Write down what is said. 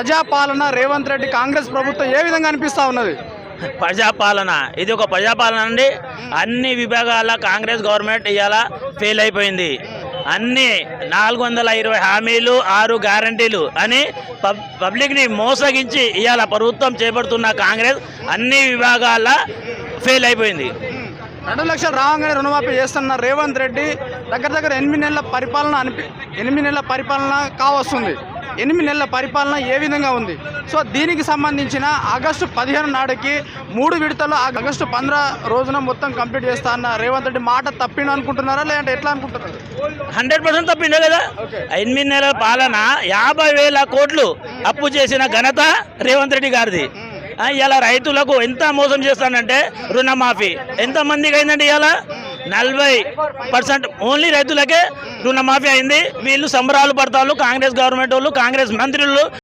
ప్రజాపాలన రేవంత్ రెడ్డి కాంగ్రెస్ ప్రభుత్వం ఏ విధంగా అనిపిస్తా ఉన్నది? ప్రజాపాలన ఇది ఒక ప్రజాపాలన అండి. అన్ని విభాగాల కాంగ్రెస్ గవర్నమెంట్ ఇవాళ ఫెయిల్ అయిపోయింది. అన్ని 420 హామీలు 6 గ్యారంటీలు అని పబ్లిక్ని మోసగించి ఇవాళ ప్రభుత్వం చేపడుతున్న కాంగ్రెస్ అన్ని విభాగాల ఫెయిల్ అయిపోయింది. 2 లక్షలు రాగానే రుణమాఫీ చేస్తున్న రేవంత్ రెడ్డి దగ్గర 8 నెలల పరిపాలన కావస్తుంది. 8 నెలల పరిపాలన ఏ విధంగా ఉంది? సో దీనికి సంబంధించిన ఆగస్టు 15 నాటికి 3 విడతలు ఆగస్టు 15 రోజున మొత్తం కంప్లీట్ చేస్తా అన్న రేవంత్ రెడ్డి మాట తప్పిండు అనుకుంటున్నారా, లేదంటే ఎట్లా అనుకుంటున్నారు? 100% తప్పిండే కదా. 8 నెలల పాలన 50,000 కోట్లు అప్పు చేసిన ఘనత రేవంత్ రెడ్డి గారిది. ఇలా రైతులకు ఎంత మోసం చేస్తానంటే రుణమాఫీ ఎంతమందికి అయిందండి? ఇలా 40% ఓన్లీ రైతులకే రుణమాఫీ అయింది. వీళ్ళు సంబరాలు పడతారు. కాంగ్రెస్ గవర్నమెంట్ వాళ్ళు, కాంగ్రెస్ మంత్రులు